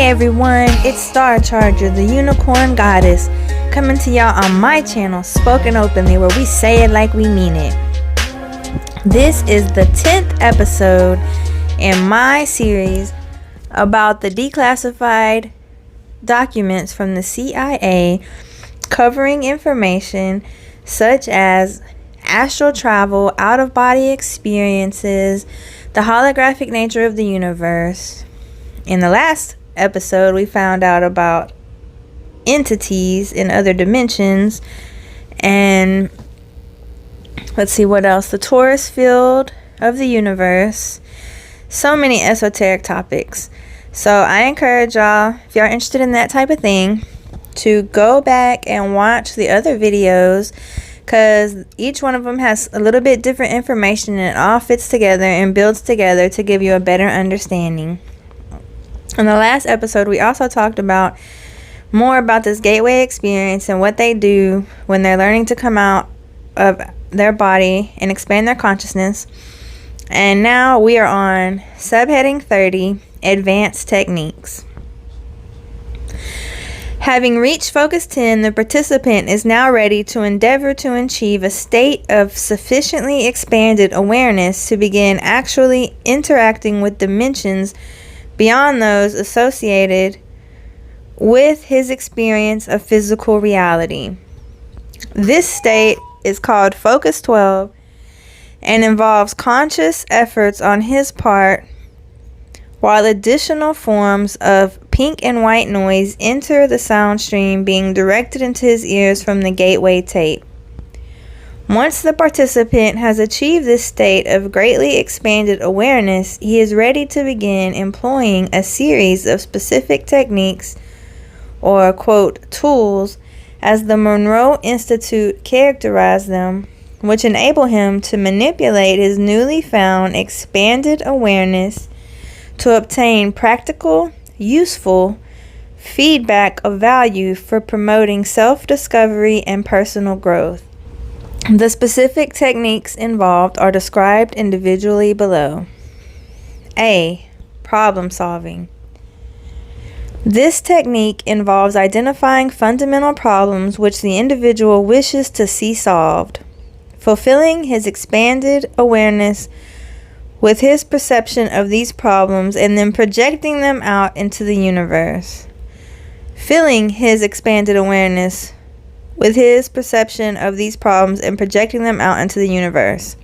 Hey everyone, it's Star Charger, the Unicorn Goddess, coming to y'all on my channel, Spoken Openly, where we say it like we mean it. This is the 10th episode in my series about the declassified documents from the CIA covering information such as astral travel, out-of-body experiences, the holographic nature of the universe. In the last episode, we found out about entities in other dimensions, and let's see what else. The torus field of the universe. So many esoteric topics. So I encourage y'all, if y'all are interested in that type of thing, to go back and watch the other videos, because each one of them has a little bit different information and it all fits together and builds together to give you a better understanding. In the last episode, we also talked about more about this gateway experience and what they do when they're learning to come out of their body and expand their consciousness. And now we are on subheading 30, Advanced Techniques. Having reached Focus 10, the participant is now ready to endeavor to achieve a state of sufficiently expanded awareness to begin actually interacting with dimensions beyond those associated with his experience of physical reality. This state is called Focus 12 and involves conscious efforts on his part, while additional forms of pink and white noise enter the sound stream being directed into his ears from the gateway tape. Once the participant has achieved this state of greatly expanded awareness, he is ready to begin employing a series of specific techniques, or quote, tools, as the Monroe Institute characterized them, which enable him to manipulate his newly found expanded awareness to obtain practical, useful feedback of value for promoting self-discovery and personal growth. The specific techniques involved are described individually below. A. Problem solving. This technique involves identifying fundamental problems which the individual wishes to see solved, fulfilling his expanded awareness with his perception of these problems, and then projecting them out into the universe. Filling his expanded awareness with his perception of these problems and projecting them out into the universe.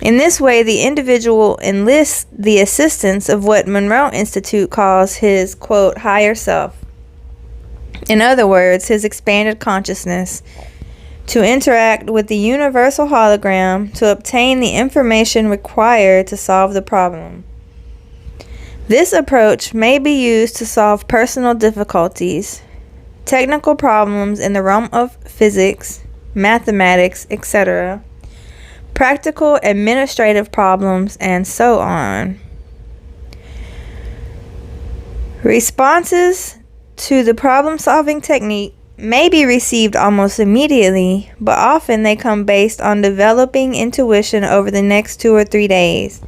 In this way, the individual enlists the assistance of what Monroe Institute calls his, quote, higher self. In other words, his expanded consciousness, to interact with the universal hologram to obtain the information required to solve the problem. This approach may be used to solve personal difficulties, technical problems in the realm of physics, mathematics, etc., practical administrative problems, and so on. Responses to the problem-solving technique may be received almost immediately, but often they come based on developing intuition over the next 2 or 3 days.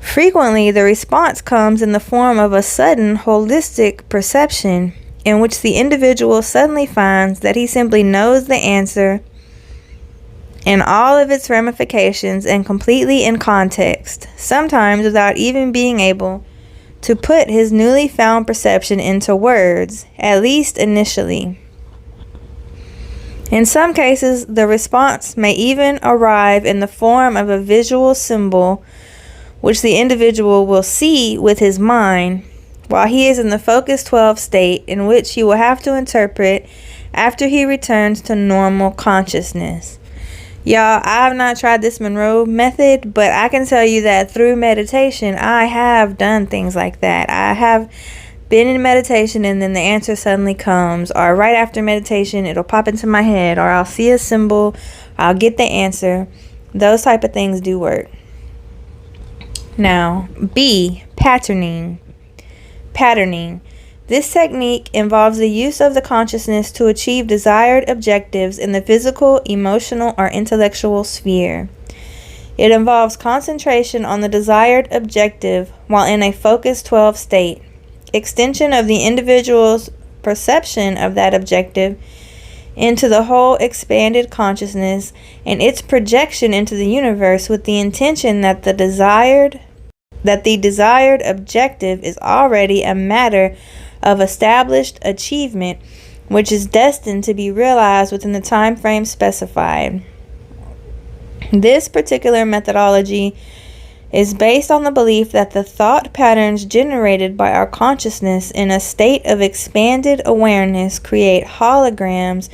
Frequently, the response comes in the form of a sudden holistic perception in which the individual suddenly finds that he simply knows the answer in all of its ramifications and completely in context, sometimes without even being able to put his newly found perception into words, at least initially. In some cases, the response may even arrive in the form of a visual symbol which the individual will see with his mind while he is in the Focus 12 state, in which he will have to interpret after he returns to normal consciousness. Y'all, I have not tried this Monroe method, but I can tell you that through meditation, I have done things like that. I have been in meditation and then the answer suddenly comes, or right after meditation, it'll pop into my head, or I'll see a symbol, I'll get the answer. Those type of things do work. Now, B, patterning. Patterning. This technique involves the use of the consciousness to achieve desired objectives in the physical, emotional, or intellectual sphere. It involves concentration on the desired objective while in a Focus 12 state, extension of the individual's perception of that objective into the whole expanded consciousness and its projection into the universe with the intention that the desired objective is already a matter of established achievement, which is destined to be realized within the time frame specified. This particular methodology is based on the belief that the thought patterns generated by our consciousness in a state of expanded awareness create holograms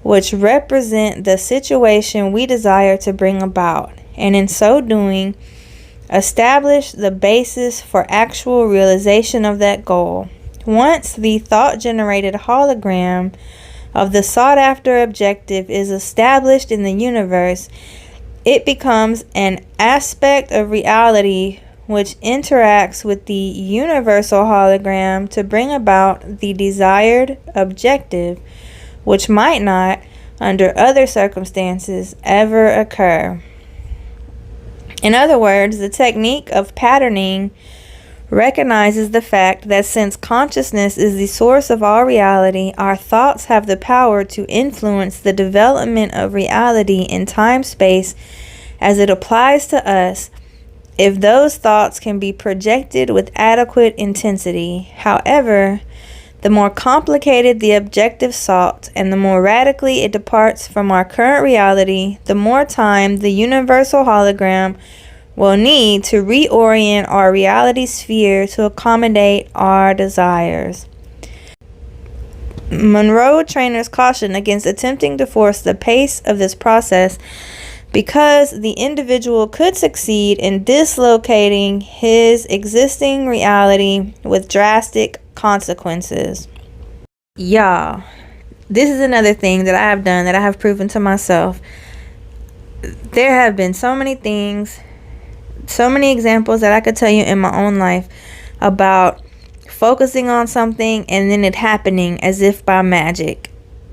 which represent the situation we desire to bring about, and in so doing, establish the basis for actual realization of that goal. Once the thought-generated hologram of the sought-after objective is established in the universe, it becomes an aspect of reality which interacts with the universal hologram to bring about the desired objective, which might not, under other circumstances, ever occur. In other words, the technique of patterning recognizes the fact that since consciousness is the source of all reality, our thoughts have the power to influence the development of reality in time-space as it applies to us, if those thoughts can be projected with adequate intensity. However, the more complicated the objective sought, and the more radically it departs from our current reality, the more time the universal hologram will need to reorient our reality sphere to accommodate our desires. Monroe trainers caution against attempting to force the pace of this process because the individual could succeed in dislocating his existing reality with drastic consequences. Y'all, this is another thing that I have done, that I have proven to myself. There have been so many things, so many examples that I could tell you in my own life about focusing on something and then it happening as if by magic.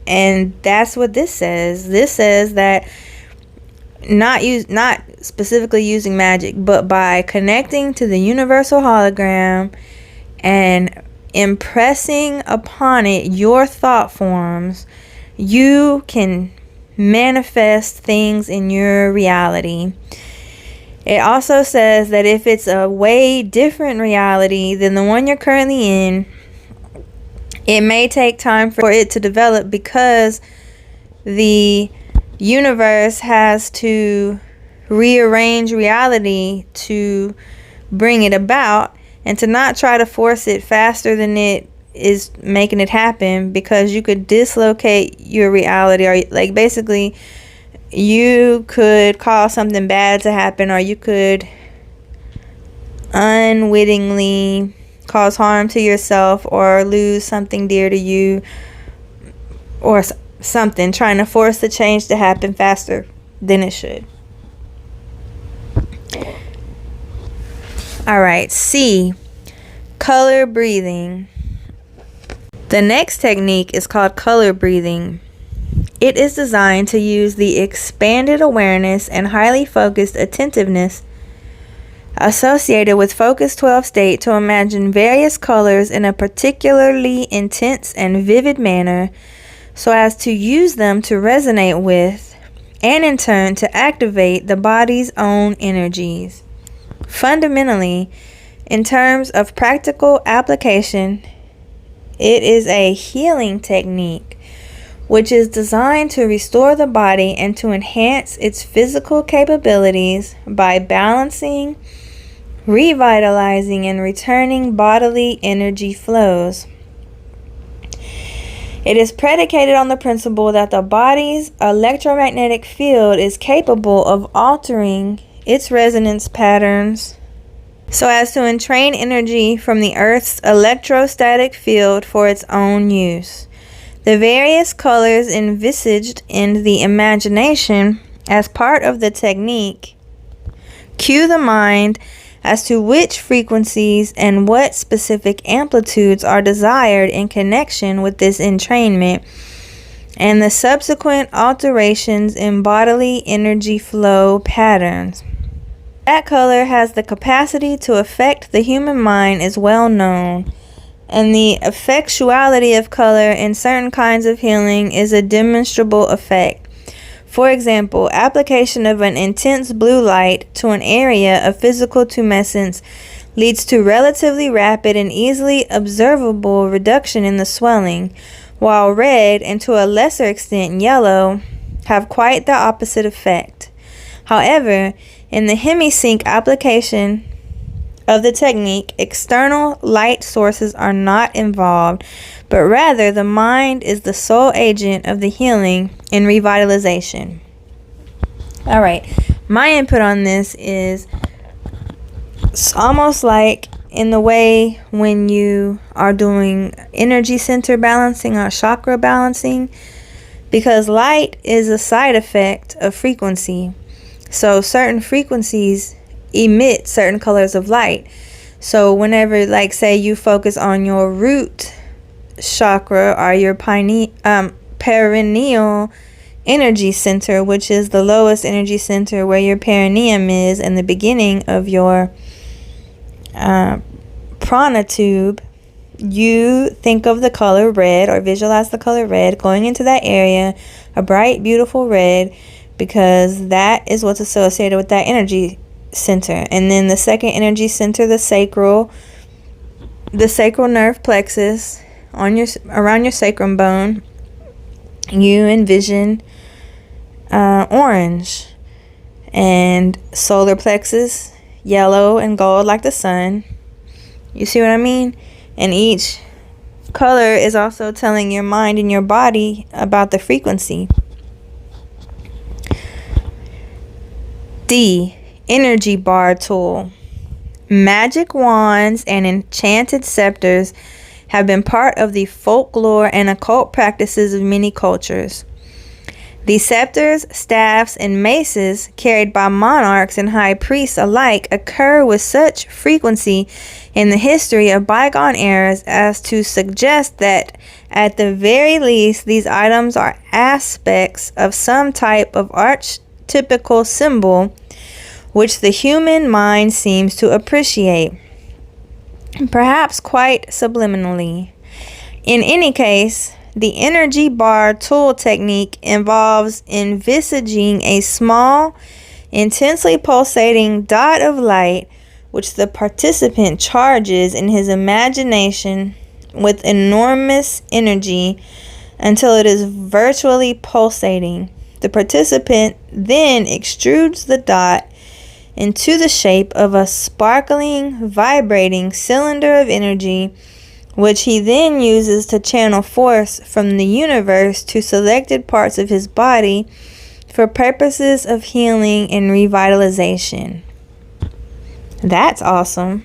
And that's what this says. This says that not specifically using magic, but by connecting to the universal hologram and impressing upon it your thought forms, you can manifest things in your reality. It also says that if it's a way different reality than the one you're currently in, it may take time for it to develop because the universe has to rearrange reality to bring it about, and to not try to force it faster than it is making it happen, because you could dislocate your reality, or like basically you could cause something bad to happen, or you could unwittingly cause harm to yourself or lose something dear to you, or something, trying to force the change to happen faster than it should. Alright, C, color breathing. The next technique is called color breathing. It is designed to use the expanded awareness and highly focused attentiveness associated with Focus 12 state to imagine various colors in a particularly intense and vivid manner, so as to use them to resonate with, and in turn to activate, the body's own energies. Fundamentally, in terms of practical application, it is a healing technique which is designed to restore the body and to enhance its physical capabilities by balancing, revitalizing, and returning bodily energy flows. It is predicated on the principle that the body's electromagnetic field is capable of altering its resonance patterns so as to entrain energy from the Earth's electrostatic field for its own use. The various colors envisaged in the imagination as part of the technique cue the mind as to which frequencies and what specific amplitudes are desired in connection with this entrainment, and the subsequent alterations in bodily energy flow patterns. That color has the capacity to affect the human mind is well known. And the effectuality of color in certain kinds of healing is a demonstrable effect. For example, application of an intense blue light to an area of physical tumescence leads to relatively rapid and easily observable reduction in the swelling, while red, and to a lesser extent yellow, have quite the opposite effect. However, in the hemisync application of the technique, external light sources are not involved, but rather the mind is the sole agent of the healing and revitalization. All right, my input on this is it's almost like in the way when you are doing energy center balancing or chakra balancing, because light is a side effect of frequency. So certain frequencies emit certain colors of light. So whenever, like, say you focus on your root chakra or your perineal energy center, which is the lowest energy center where your perineum is and the beginning of your prana tube, you think of the color red or visualize the color red going into that area, a bright, beautiful red, because that is what's associated with that energy center. And then the second energy center, the sacral nerve plexus around your sacrum bone, you envision orange, and solar plexus yellow and gold like the sun. You see what I mean? And each color is also telling your mind and your body about the frequency. D. Energy bar tool. Magic wands and enchanted scepters have been part of the folklore and occult practices of many cultures. The scepters, staffs, and maces carried by monarchs and high priests alike occur with such frequency in the history of bygone eras as to suggest that, at the very least, these items are aspects of some type of archetypical symbol which the human mind seems to appreciate, perhaps quite subliminally. In any case, the energy bar tool technique involves envisaging a small, intensely pulsating dot of light which the participant charges in his imagination with enormous energy until it is virtually pulsating. The participant then extrudes the dot into the shape of a sparkling, vibrating cylinder of energy, which he then uses to channel force from the universe to selected parts of his body for purposes of healing and revitalization. That's awesome.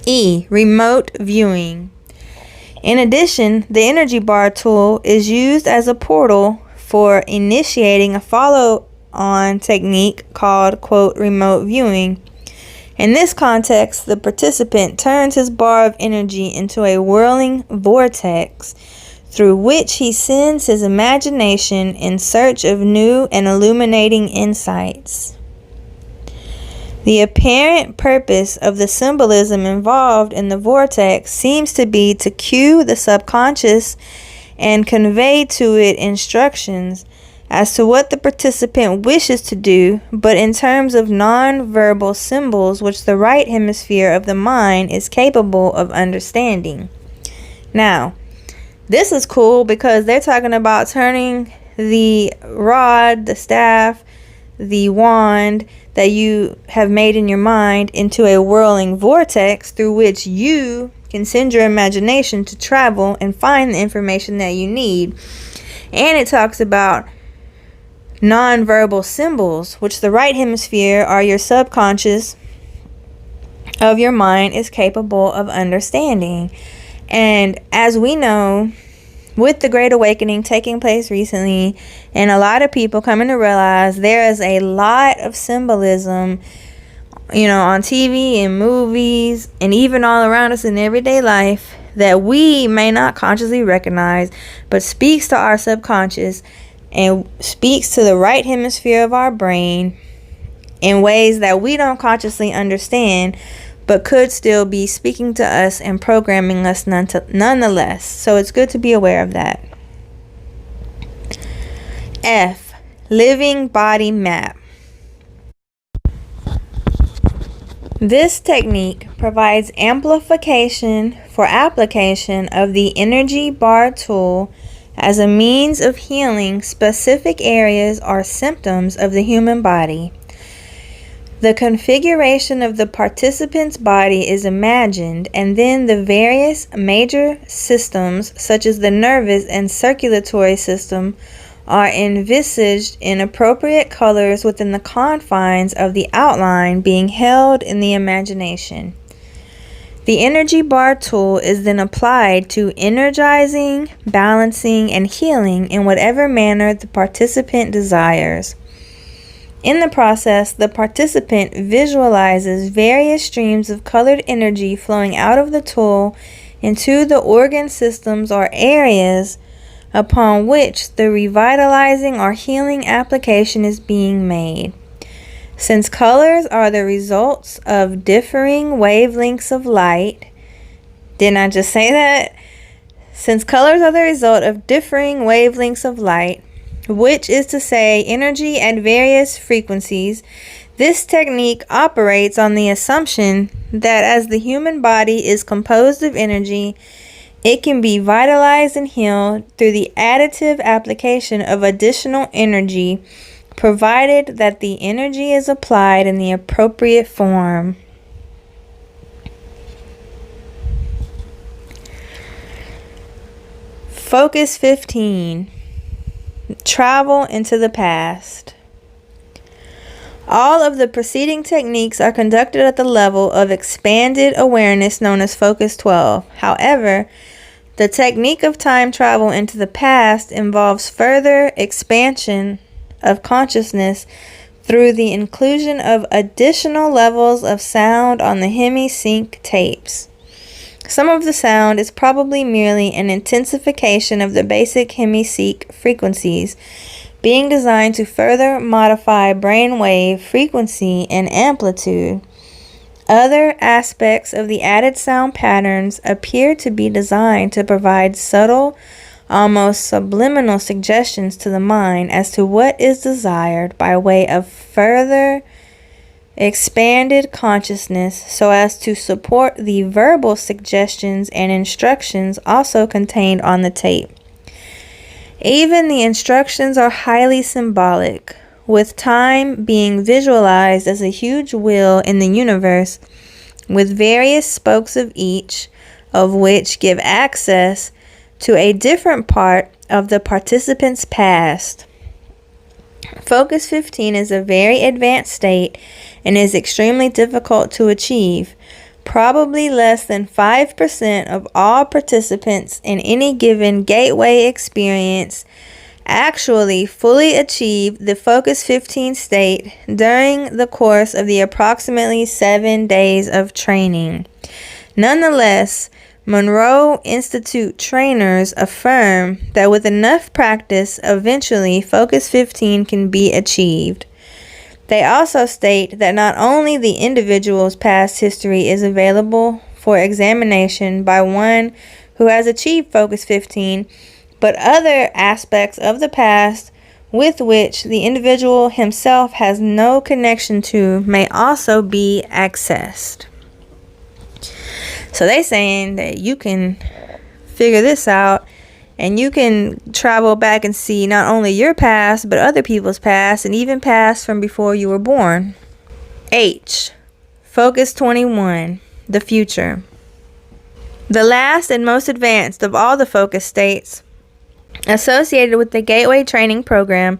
E. Remote viewing. In addition, the energy bar tool is used as a portal for initiating a follow-on technique called, quote, remote viewing. In this context, the participant turns his bar of energy into a whirling vortex through which he sends his imagination in search of new and illuminating insights. The apparent purpose of the symbolism involved in the vortex seems to be to cue the subconscious and convey to it instructions as to what the participant wishes to do, but in terms of non-verbal symbols which the right hemisphere of the mind is capable of understanding. Now, this is cool because they're talking about turning the rod, the staff, the wand that you have made in your mind into a whirling vortex through which you can send your imagination to travel and find the information that you need. And it talks about non-verbal symbols, which the right hemisphere or your subconscious of your mind is capable of understanding. And as we know, with the Great Awakening taking place recently, and a lot of people coming to realize there is a lot of symbolism, on TV and movies and even all around us in everyday life that we may not consciously recognize, but speaks to our subconscious and speaks to the right hemisphere of our brain in ways that we don't consciously understand, but could still be speaking to us and programming us nonetheless. So it's good to be aware of that. F. Living body map. This technique provides amplification for application of the energy bar tool as a means of healing specific areas or symptoms of the human body. The configuration of the participant's body is imagined, and then the various major systems, such as the nervous and circulatory system, are envisaged in appropriate colors within the confines of the outline being held in the imagination. The energy bar tool is then applied to energizing, balancing, and healing in whatever manner the participant desires. In the process, the participant visualizes various streams of colored energy flowing out of the tool into the organ systems or areas upon which the revitalizing or healing application is being made. Since colors are the results of differing wavelengths of light, didn't I just say that? Since colors are the result of differing wavelengths of light, which is to say energy at various frequencies, this technique operates on the assumption that as the human body is composed of energy, it can be vitalized and healed through the additive application of additional energy, provided that the energy is applied in the appropriate form. Focus 15. Travel into the past. All of the preceding techniques are conducted at the level of expanded awareness known as Focus 12. However, the technique of time travel into the past involves further expansion of consciousness through the inclusion of additional levels of sound on the hemisync tapes. Some of the sound is probably merely an intensification of the basic hemisync frequencies, being designed to further modify brainwave frequency and amplitude. Other aspects of the added sound patterns appear to be designed to provide subtle, almost subliminal suggestions to the mind as to what is desired by way of further expanded consciousness, so as to support the verbal suggestions and instructions also contained on the tape. Even the instructions are highly symbolic, with time being visualized as a huge wheel in the universe, with various spokes of each of which give access to a different part of the participant's past. Focus 15 is a very advanced state and is extremely difficult to achieve. Probably less than 5% of all participants in any given gateway experience actually fully achieve the Focus 15 state during the course of the approximately 7 days of training. Nonetheless, Monroe Institute trainers affirm that with enough practice, eventually Focus 15 can be achieved. They also state that not only the individual's past history is available for examination by one who has achieved Focus 15, but other aspects of the past with which the individual himself has no connection to may also be accessed. So they saying that you can figure this out and you can travel back and see not only your past, but other people's past, and even past from before you were born. H. Focus 21. The future. The last and most advanced of all the focus states associated with the Gateway Training Program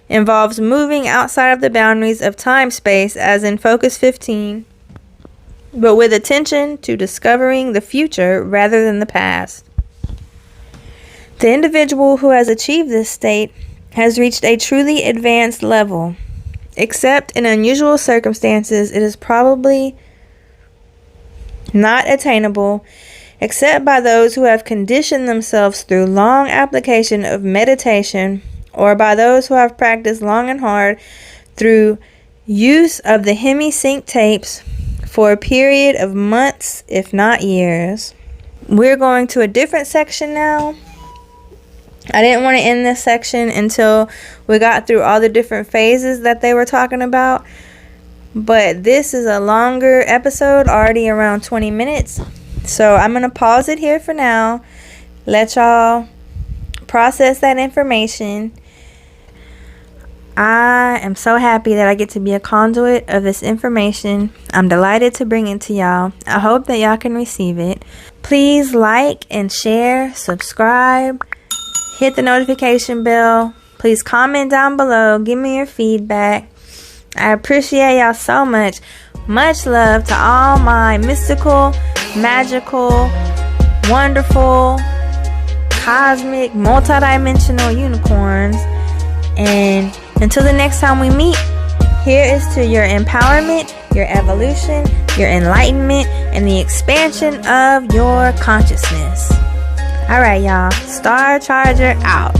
involves moving outside of the boundaries of time-space, as in Focus 15, but with attention to discovering the future rather than the past. The individual who has achieved this state has reached a truly advanced level. Except in unusual circumstances, it is probably not attainable except by those who have conditioned themselves through long application of meditation, or by those who have practiced long and hard through use of the hemisync tapes for a period of months, if not years. We're going to a different section now. I didn't want to end this section until we got through all the different phases that they were talking about. But this is a longer episode, already around 20 minutes. So I'm going to pause it here for now. Let y'all process that information. I am so happy that I get to be a conduit of this information. I'm delighted to bring it to y'all. I hope that y'all can receive it. Please like and share, subscribe, hit the notification bell. Please comment down below. Give me your feedback. I appreciate y'all so much. Much love to all my mystical, magical, wonderful, cosmic, multidimensional unicorns. And until the next time we meet, here is to your empowerment, your evolution, your enlightenment, and the expansion of your consciousness. Alright, y'all. Star Charger out.